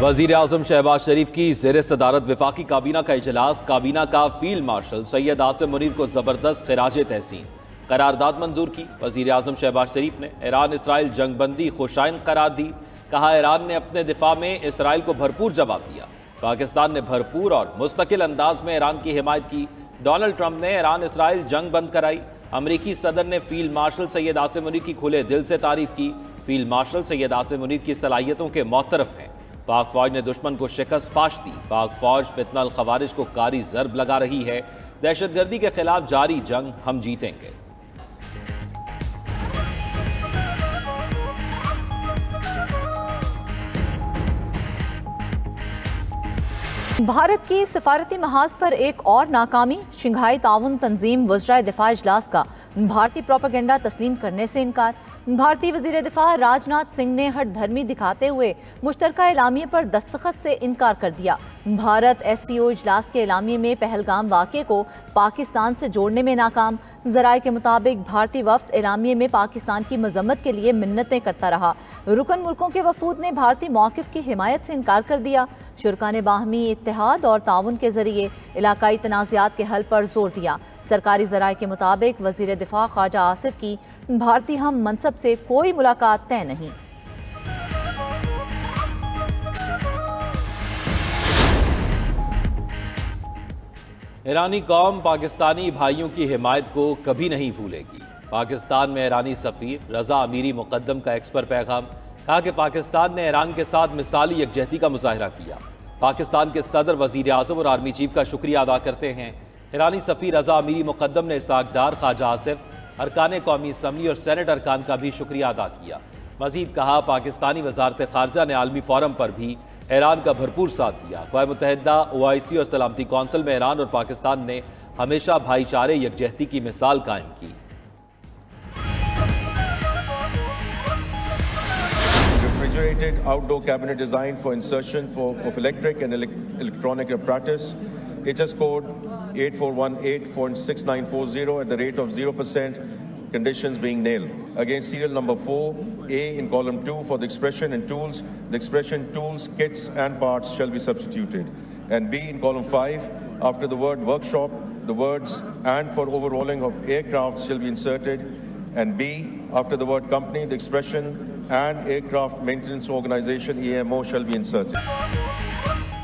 वज़ीर आज़म शहबाज शरीफ की ज़ेर सदारत वफाकी काबीना का इजलास। काबीना का फील्ड मार्शल सैयद आसिम मुनीर को ज़बरदस्त खिराज तहसीन करारदाद मंजूर की। वज़ीर आज़म शहबाज शरीफ ने ईरान इसराइल जंगबंदी खुशाइन करार दी। कहा, ईरान ने अपने दिफा में इसराइल को भरपूर जवाब दिया। पाकिस्तान ने भरपूर और मुस्तकिल अंदाज में ईरान की हिमायत की। डोनाल्ड ट्रंप ने ईरान इसराइल जंग बंद कराई। अमरीकी सदर ने फील्ड मार्शल सैयद आसिम मुनीर की खुले दिल से तारीफ की। फील्ड मार्शल सैयद आसिम मुनीर की सलाहियतों के मोतरफ हैं। पाक फौज ने दुश्मन को शिकस्त फाश दी। पाक फौज फितनल खवारिज को कारी जरब लगा रही है। दहशतगर्दी के खिलाफ जारी जंग हम जीतेंगे। भारत की सिफारती महाज पर एक और नाकामी। शंघाई ताउन तंजीम वज़राए दिफा इजलास का भारतीय प्रोपेगेंडा तस्लीम करने से इनकार। भारतीय वज़ीर दिफा राजनाथ सिंह ने हट धर्मी दिखाते हुए मुश्तरका एलामिये पर दस्तखत से इनकार कर दिया। भारत SCO इजलास के एलामिये में पहलगाम वाक़े को पाकिस्तान से जोड़ने में नाकाम। ज़राए के मुताबिक भारतीय वफ़द एलामिये में पाकिस्तान की मजम्मत के लिए मिन्नतें करता रहा। रुकन मुल्कों के वफूद ने भारतीय मौक़िफ़ की हिमायत से इनकार कर दिया। शुरका ने बाहमी इत्तेहाद और ताउन के जरिए इलाकाई तनाज़ात के हल पर जोर दिया। सरकारी ज़राए के मुताबिक वज़ीर दिफा ख्वाजा आसिफ की भारतीय हम मनसब से कोई मुलाकात तय नहीं। ईरानी कौम पाकिस्तानी भाइयों की हिमायत को कभी नहीं भूलेगी। पाकिस्तान में ईरानी सफ़ीर रज़ा अमीरी मुक़द्दम का एक्सपर पैगाम। कहा कि पाकिस्तान ने ईरान के साथ मिसाली यकजहती का मुजाहरा किया। पाकिस्तान के सदर, वज़ीर आज़म और आर्मी चीफ का शुक्रिया अदा करते हैं। ईरानी सफ़ीर रज़ा अमीरी मुक़द्दम ने इसाक़दार, ख्वाजा आसिफ, अरकान कौमी असम्बली और सेनेट अरकान का भी शुक्रिया अदा किया। मज़ीद कहा, पाकिस्तानी वज़ारत ख़ारजा ने आलमी फ़ोरम पर भी ईरान का भरपूर साथ दिया। अक़वाम मुत्तहिदा, OIC और सलामती कौंसिल में ईरान और पाकिस्तान ने हमेशा भाईचारे यकजहती की मिसाल कायम की। Refrigerated outdoor cabinet designed for insertion of electric and electronic apparatus, HS code 8418.6940 at the rate of 0%, conditions being nil. Against serial number 4A in column 2 for the expression and tools, the expression tools, kits and parts shall be substituted. And B in column 5, after the word workshop, the words and for overhauling of aircraft shall be inserted. And B, after the word company, the expression and aircraft maintenance organization EMO shall be inserted.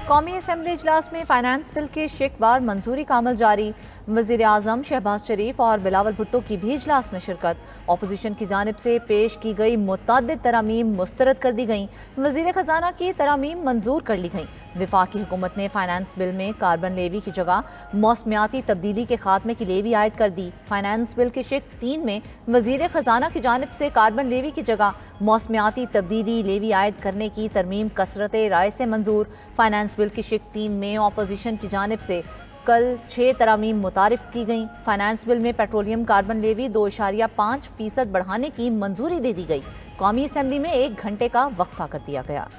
कौमी assembly इजलास में finance bill के शिकवार मंजूरी का अमल जारी। वज़ीर आज़म शहबाज शरीफ और बिलावल भुट्टो की भी इजलास में शिरकत। अपोजिशन की जानिब से पेश की गई मुतअद्दिद तरामीम मुस्तरद कर दी गई। वज़ीर ख़जाना की तरामीम मंजूर कर ली गई। वफाकी हुकूमत ने फाइनेंस बिल में कार्बन लेवी की जगह मौसमियाती तब्दीली के खात्मे की लेवी आयद कर दी। फाइनेंस बिल के शिक 3 में वज़ीर ख़जाना की जानिब से कार्बन लेवी की जगह मौसमियाती तब्दीली लेवी आयद करने की तरमीम कसरत राय से मंजूर। फाइनेंस बिल की शिक 3 में अपोजिशन की जानिब से कल 6 तरामीम मुतारिफ की गई। फाइनेंस बिल में पेट्रोलियम कार्बन लेवी 2.5% बढ़ाने की मंजूरी दे दी गई। कौमी असम्बली में 1 घंटे का वक्फा कर दिया गया।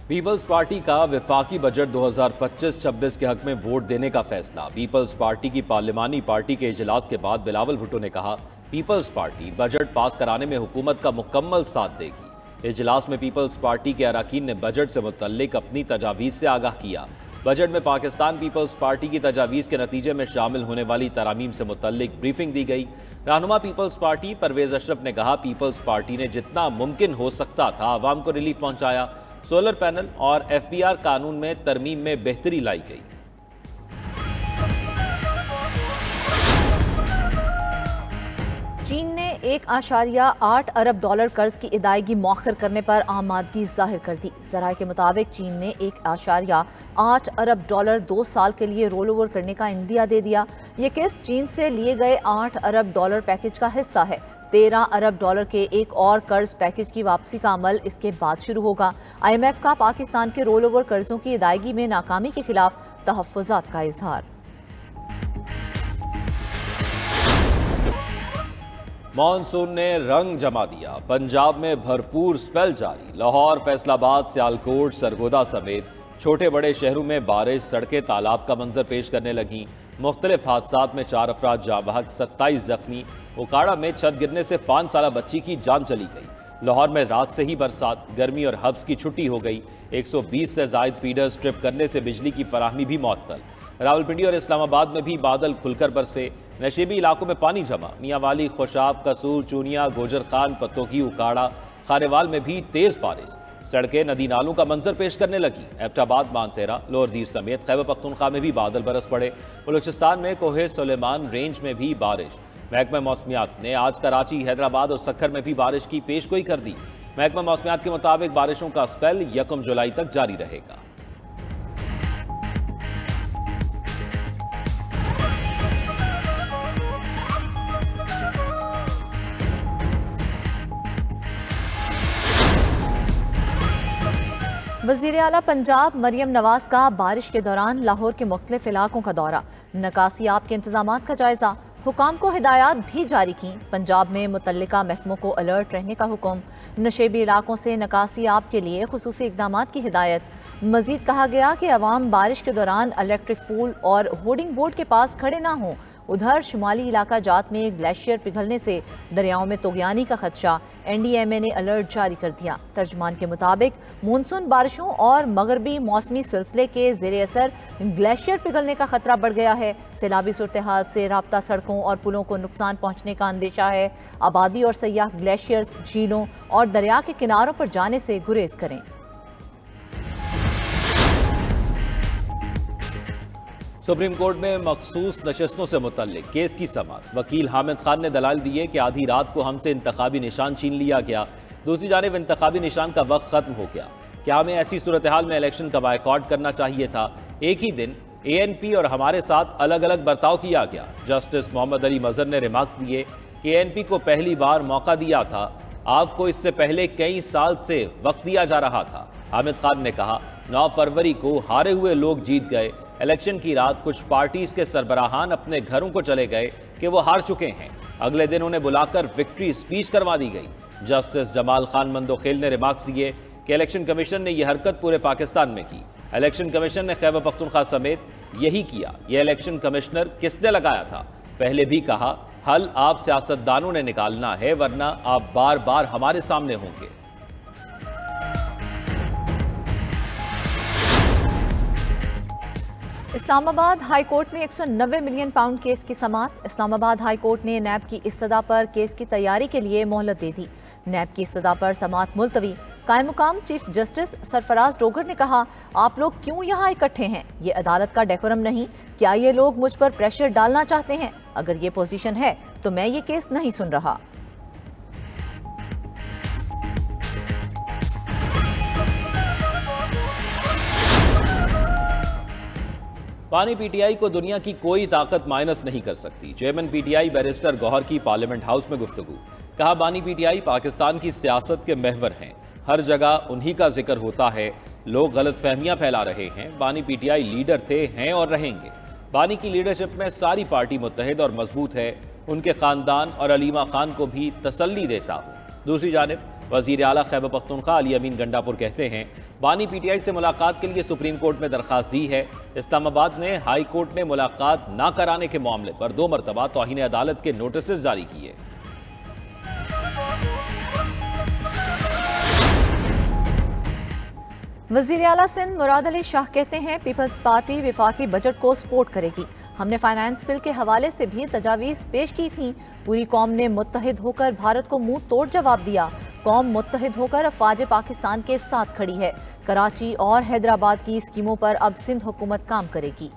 पीपल्स पार्टी का वफाकी बजट 2025-26 के हक में वोट देने का फैसला। पीपल्स पार्टी की पार्लिमानी पार्टी के इजलास के बाद बिलावल भुट्टो ने कहा, पीपल्स पार्टी बजट पास कराने में हुकूमत का मुकम्मल साथ देगी। इजलास में पीपल्स पार्टी के अरकान ने बजट से मुतल्लिक अपनी तजावीज़ से आगाह किया। बजट में पाकिस्तान पीपल्स पार्टी की तजावीज़ के नतीजे में शामिल होने वाली तरामीम से मुतल्लिक ब्रीफिंग दी गई। रहनुमा पीपल्स पार्टी परवेज़ अशरफ ने कहा, पीपल्स पार्टी ने जितना मुमकिन हो सकता था आवाम को रिलीफ पहुँचाया। सोलर पैनल और FBR कानून में तरमीम में बेहतरी लाई गई। चीन ने 1.8 अरब डॉलर कर्ज की अदायगी मौखर करने पर आमादगी जाहिर कर दी। ज़राए के मुताबिक चीन ने 1.8 अरब डॉलर 2 साल के लिए रोल ओवर करने का इंदिया दे दिया। ये किस्त चीन से लिए गए 8 अरब डॉलर पैकेज का हिस्सा है। 13 अरब डॉलर के एक और कर्ज पैकेज की वापसी का अमल इसके बाद शुरू होगा। IMF का पाकिस्तान के रोल ओवर कर्जों की अदायगी में नाकामी के खिलाफ तहफ़्फ़ुज़ात का इजहार। मॉनसून ने रंग जमा दिया। पंजाब में भरपूर स्पेल जारी। लाहौर, फैसलाबाद, सियालकोट, सरगोदा समेत छोटे बड़े शहरों में बारिश, सड़कें तालाब का मंजर पेश करने लगीं। मुख्तलिफ हादसात में 4 अफराद जाँ बहक, 27 जख्मी। उकाड़ा में छत गिरने से 5 साला बच्ची की जान चली गई। लाहौर में रात से ही बरसात, गर्मी और हब्स की छुट्टी हो गई। 120 से जायद फीडर्स ट्रिप करने से बिजली की फराहमी भी मुअत्तल। रावलपिंडी और इस्लामाबाद में भी बादल खुलकर बरसे। नशीबी इलाकों में पानी जमा। मियांवाली, खुशाब, कसूर, चूनिया, गोजर खान, पत्तोकी, उकाड़ा, खानेवाल में भी तेज बारिश। सड़कें नदी नालों का मंजर पेश करने लगी। एबटाबाद, मानसेरा, लोअर दीर समेत खैबर पख्तूनख्वा में भी बादल बरस पड़े। बलूचिस्तान में कोहे सुलेमान रेंज में भी बारिश। महकमा मौसमियात ने आज कराची, हैदराबाद और सक्खर में भी बारिश की पेशगोई कर दी। महकमा मौसमियात के मुताबिक बारिशों का स्पेल 1 जुलाई तक जारी रहेगा। वज़ीर आला पंजाब मरियम नवाज का बारिश के दौरान लाहौर के मुख्तलिफ इलाकों का दौरा, नकासियाब के इंतजामात का जायजा, हुकाम को हिदायत भी जारी की। पंजाब में मुतल्लिका महकमों को अलर्ट रहने का हुक्म। नशेबी इलाकों से नकासियाब के लिए खुसूसी इक़दामात की हिदायत। मजीद कहा गया कि अवाम बारिश के दौरान इलेक्ट्रिक पूल और होर्डिंग बोर्ड के पास खड़े ना हों। उधर शुमाली इलाका जात में ग्लेशियर पिघलने से दरियाओं में तोगयानी का खदशा, NDMA ने अलर्ट जारी कर दिया। तर्जुमान के मुताबिक मानसून बारिशों और मगरबी मौसमी सिलसिले के ज़ेर असर ग्लेशियर पिघलने का खतरा बढ़ गया है। सैलाबी सूरत हाल से राब्ता सड़कों और पुलों को नुकसान पहुँचने का अंदेशा है। आबादी और सयाह ग्लेशियर्स, झीलों और दरिया के किनारों पर जाने से गुरेज करें। सुप्रीम कोर्ट में मखसूस नशस्तों से मुतल्लिक केस की समाअत। वकील हामिद खान ने दलाल दिए कि आधी रात को हमसे इंतखाबी निशान छीन लिया गया। दूसरी जानिब इंतखाबी निशान का वक्त खत्म हो गया। क्या हमें ऐसी सूरत हाल में इलेक्शन का बायकॉट करना चाहिए था? एक ही दिन ANP और हमारे साथ अलग अलग बर्ताव किया गया। जस्टिस मोहम्मद अली मजहर ने रिमार्क्स दिए कि ANP को पहली बार मौका दिया था, आपको इससे पहले कई साल से वक्त दिया जा रहा था। हामिद खान ने कहा 9 फरवरी को हारे हुए लोग जीत गए। इलेक्शन की रात कुछ पार्टीज के सरबराहान अपने घरों को चले गए कि वो हार चुके हैं। अगले दिन उन्हें बुलाकर विक्ट्री स्पीच करवा दी गई। जस्टिस जमाल खान मंदोखेल ने रिमार्क्स दिए कि इलेक्शन कमीशन ने यह हरकत पूरे पाकिस्तान में की। इलेक्शन कमीशन ने खैबर पख्तूनख्वा समेत यही किया। यह इलेक्शन कमिश्नर किसने लगाया था? पहले भी कहा, हल आप सियासतदानों ने निकालना है, वरना आप बार बार हमारे सामने होंगे। इस्लामाबाद हाई कोर्ट में 190 मिलियन पाउंड केस की समाअत। इस्लामाबाद हाई कोर्ट ने नैब की इस्तदा पर केस की तैयारी के लिए मोहलत दे दी। नैब की इस्तदा पर समाअत मुलतवी। कायम मुकाम चीफ जस्टिस सरफराज डोगर ने कहा, आप लोग क्यों यहाँ इकट्ठे हैं? ये अदालत का डेकोरम नहीं। क्या ये लोग मुझ पर प्रेशर डालना चाहते हैं? अगर ये पोजीशन है तो मैं ये केस नहीं सुन रहा। बानी PTI को दुनिया की कोई ताकत माइनस नहीं कर सकती। चेयरमैन PTI बैरिस्टर गौहर की पार्लियामेंट हाउस में गुफ्तगू। कहा, बानी PTI पाकिस्तान की सियासत के महवर हैं, हर जगह उन्हीं का जिक्र होता है। लोग गलत फहमियां फैला रहे हैं। बानी PTI लीडर थे, हैं और रहेंगे। बानी की लीडरशिप में सारी पार्टी मुत्तहिद और मजबूत है। उनके खानदान और अलीमा खान को भी तसल्ली देता हूँ। दूसरी जानिब वज़ीर आला खैबर पख्तूनख्वा अली अमीन गंडापुर कहते हैं, बानी PTI से मुलाकात के लिए सुप्रीम कोर्ट में दरखास्त दी है। इस्लामाबाद ने हाई कोर्ट ने मुलाकात न कराने के मामले पर 2 मरतबा तौहीन अदालत के नोटिस जारी किए। वज़ीर आला सिंध मुराद अली शाह कहते हैं, पीपल्स पार्टी विफाकी बजट को सपोर्ट करेगी। हमने फाइनेंस बिल के हवाले से भी तजावीज़ पेश की थी। पूरी कौम ने मुत्तहिद होकर भारत को मुंह तोड़ जवाब दिया। कौम मुत्तहिद होकर अफवाज पाकिस्तान के साथ खड़ी है। कराची और हैदराबाद की स्कीमों पर अब सिंध हुकूमत काम करेगी।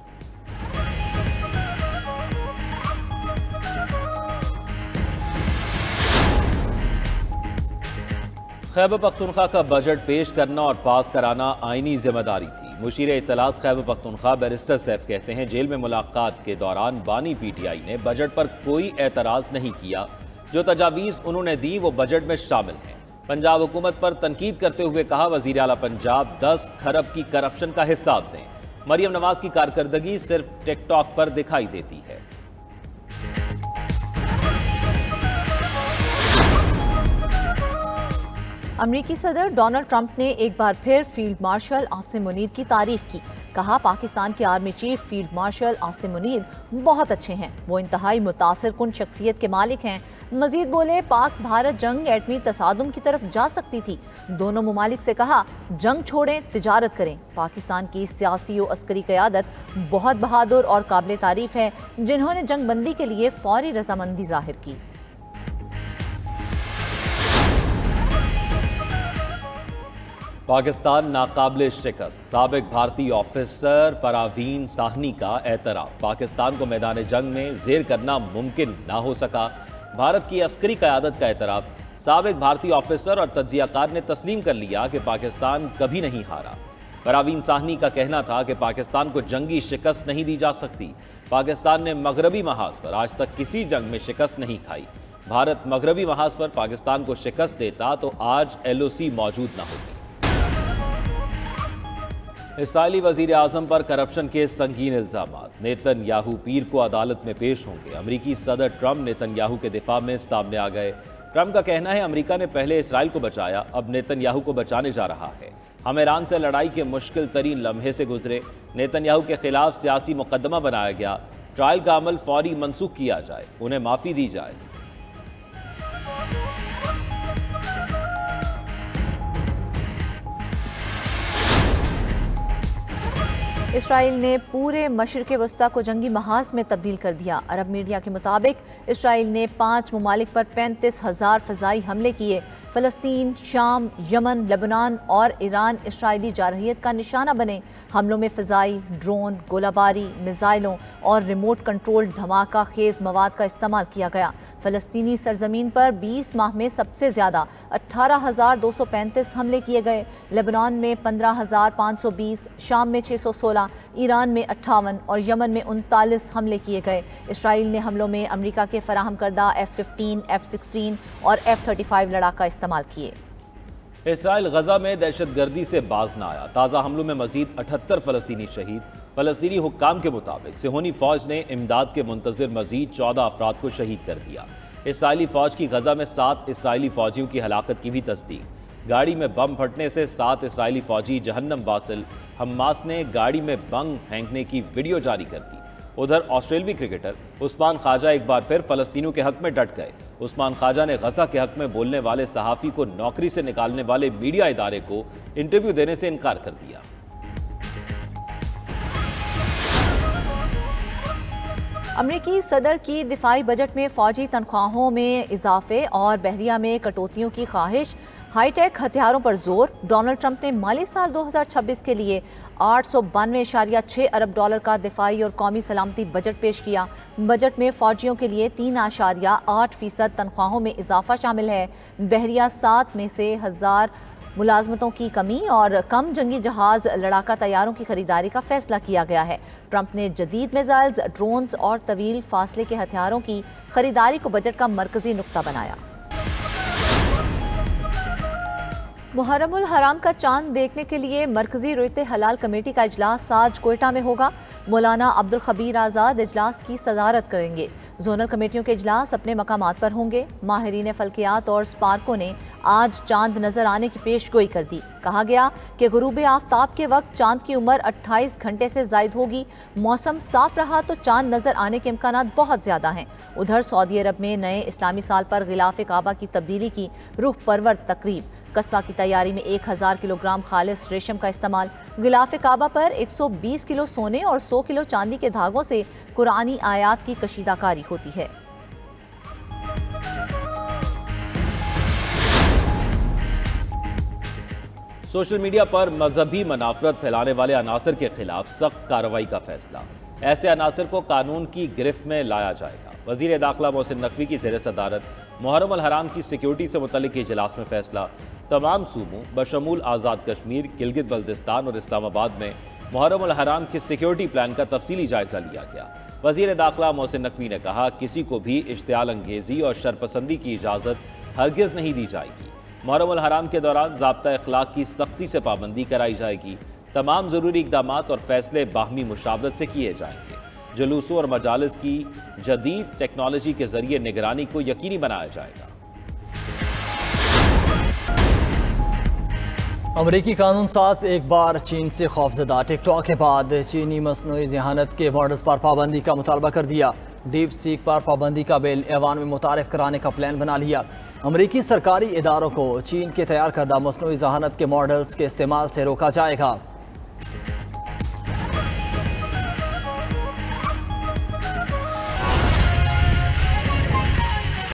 खैबर पख्तूनख्वा का बजट पेश करना और पास कराना आईनी जिम्मेदारी थी। मुशीर इत्तलात खैबर पख्तूनख्वा बैरिस्टर सैफ कहते हैं, जेल में मुलाकात के दौरान बानी PTI ने बजट पर कोई एतराज़ नहीं किया। जो तजावीज़ उन्होंने दी वो बजट में शामिल हैं। पंजाब हुकूमत पर तनकीद करते हुए कहा, वज़ीर आला पंजाब 10 खरब की करप्शन का हिसाब दें। मरियम नवाज की कारकर्दगी सिर्फ टिकटॉक पर दिखाई देती है। अमरीकी सदर डोनाल्ड ट्रंप ने एक बार फिर फील्ड मार्शल आसिम मुनीर की तारीफ की। कहा पाकिस्तान के army chief field marshal Asim Munir बहुत अच्छे हैं, वो इंतहाई मुतासिर कुन शख्सियत के मालिक हैं। मजीद बोले पाक भारत जंग एटमी तसादुम की तरफ जा सकती थी। दोनों मुमालिक से कहा जंग छोड़ें, तिजारत करें। पाकिस्तान की सियासी और अस्करी क़यादत बहुत बहादुर और काबिल तारीफ है, जिन्होंने जंग बंदी के लिए फौरी रजामंदी जाहिर की। पाकिस्तान नाकाबिल शिकस्त, साबिक भारतीय ऑफिसर परवीन साहनी का एतराफ़। पाकिस्तान को मैदान जंग में ज़ेर करना मुमकिन ना हो सका। भारत की अस्करी क़यादत का एतराफ़। साबिक भारतीय ऑफिसर और तज्ज़ियाकार ने तस्लीम कर लिया कि पाकिस्तान कभी नहीं हारा। परवीन साहनी का कहना था कि पाकिस्तान को जंगी शिकस्त नहीं दी जा सकती। पाकिस्तान ने मगरबी महाज पर आज तक किसी जंग में शिकस्त नहीं खाई। भारत मगरबी महाज पर पाकिस्तान को शिकस्त देता तो आज LOC मौजूद न होती। इस्राईली वज़ीर आज़म पर करप्शन के संगीन इल्ज़ामात। नेतन्याहू पीर को अदालत में पेश होंगे। अमरीकी सदर ट्रंप नेतन्याहू के दिफा में सामने आ गए। ट्रंप का कहना है अमरीका ने पहले इसराइल को बचाया, अब नेतन्याहू को बचाने जा रहा है। हम ईरान से लड़ाई के मुश्किल तरीन लम्हे से गुजरे। नेतन्याहू के खिलाफ सियासी मुकदमा बनाया गया। ट्रायल का अमल फौरी मनसूख किया जाए, उन्हें माफ़ी दी जाए। इसराइल ने पूरे मशरिक़ वस्ता को जंगी महाज में तब्दील कर दिया। अरब मीडिया के मुताबिक इसराइल ने 5 ममालिक पर 35,000 फ़ज़ाई हमले किए। फ़लस्तीन, शाम, यमन, लेबनान और ईरान इसराइली जारहियत का निशाना बने। हमलों में फ़ज़ाई, ड्रोन, गोलाबारी, मिसाइलों और रिमोट कंट्रोल धमाका खेज़ मवाद का इस्तेमाल किया गया। फ़लस्तीनी सरजमीन पर 20 माह में सबसे ज़्यादा 18,235 हमले किए गए। लेबनान में 15,520, शाम में 616, ईरान में 58 और यमन में 39 हमले किए गए। इसराइल ने हमलों में अमरीका के फराहम करदा F-15, F-16 और F-35 लड़ाका इस्तेमाल किए। इसराइल गजा में दहशतगर्दी से बाज न आया। ताज़ा हमलों में मजीद 78 फ़लस्तीनी शहीद। फ़लस्तीनी हुक्काम के मुताबिक सिहोनी फ़ौज ने इमदाद के मुंतज़िर मजीद 14 अफराद को शहीद कर दिया। इसराइली फ़ौज की गजा में 7 इसराइली फ़ौजियों की हलाकत की भी तस्दीक। गाड़ी में बम फटने से 7 इसराइली फ़ौजी जहन्नम वासिल। हमास ने गाड़ी में बम फेंकने की वीडियो जारी कर दी। उधर ऑस्ट्रेलवी क्रिकेटर उस्मान ख्वाजा एक बार फिर फ़लस्तीनियों के हक में डट गए। उस्मान ख्वाजा ने गजा के हक में बोलने वाले सहाफ़ी को नौकरी से निकालने वाले मीडिया इदारे को इंटरव्यू देने से इनकार कर दिया। अमरीकी सदर की दिफाई बजट में फ़ौजी तनख्वाहों में इजाफे और बहरिया में कटौतियों की ख्वाहिश। हाईटेक हथियारों पर जोर। डोनाल्ड ट्रंप ने माली साल 2026 के लिए 892.6 अरब डॉलर का दिफाई और कौमी सलामती बजट पेश किया। बजट में फ़ौजियों के लिए 3.8% तनख्वाहों में इजाफा शामिल है। बहरिया 7 में से 1000 मुलाजमतों की कमी और कम जंगी जहाज लड़ाका तैयारों की खरीदारी का फैसला किया गया है। ट्रंप ने जदीद मिसाइल्स, ड्रोन्स और तवील फासले के हथियारों की खरीदारी को बजट का मरकजी नुक्ता बनाया। मुहर्रमुल हराम का चांद देखने के लिए मरकजी रुयते हलाल कमेटी का इजलास आज कोयटा में होगा। मौलाना अब्दुल खबीर आज़ाद इजलास की सदारत करेंगे। जोनल कमेटियों के इजलास अपने मकामात पर होंगे। माहिरीन फल्कियात और स्पार्को ने आज चांद नजर आने की पेशगोई कर दी। कहा गया कि गुरूब आफ्ताब के वक्त चांद की उम्र 28 घंटे से जायद होगी। मौसम साफ रहा तो चांद नजर आने के इम्कानात बहुत ज्यादा हैं। उधर सऊदी अरब में नए इस्लामी साल पर गिलाफ काबा की तब्दीली की रूह परवर तकरीब। कस्बा की तैयारी में 1000 किलोग्राम खालिस रेशम का इस्तेमाल। गिलाफ काबा पर 120 किलो सोने और 100 किलो चांदी के धागों से कुरानी आयात की कशीदाकारी होती है। सोशल मीडिया पर मजहबी मनाफरत फैलाने वाले अनासर के खिलाफ सख्त कार्रवाई का फैसला। ऐसे अनासर को कानून की गिरफ्त में लाया जाएगा। वज़ीर दाखिला मोहसिन नकवी की ज़ेर सदारत मुहर्रम हराम की सिक्योरिटी से मुतल्लिक़ इजलास में फैसला। तमाम सूबों बशमूल आज़ाद कश्मीर, गिलगित बल्तिस्तान और इस्लामाबाद में मुहर्रम हराम के सिक्योरिटी प्लान का तफसीली जायजा लिया गया। वज़ीर दाखिला मोहसिन नकवी ने कहा, किसी को भी इश्तियाल अंगेज़ी और शरपसंदी की इजाज़त हरगिज़ नहीं दी जाएगी। मुहर्रम हराम के दौरान ज़ाब्ता अखलाक की सख्ती से पाबंदी कराई जाएगी। तमाम ज़रूरी इक़दामात और फैसले बाहमी मुशावरत से किए जाएंगे। जुलूसों और मजालिस की जदीद टेक्नोलॉजी के ज़रिए निगरानी को यकीनी बनाया जाएगा। अमरीकी कानून साज एक बार चीन से खौफजदा। टिकटॉक के बाद चीनी मसनूई ज़हानत के मॉडल्स पर पाबंदी का मुतालबा कर दिया। डीप सीक पर पाबंदी का बिल ऐवान में मुतारिफ कराने का प्लान बना लिया। अमरीकी सरकारी इदारों को चीन के तैयार करदा मसनूई ज़हानत के मॉडल्स के इस्तेमाल से रोका जाएगा।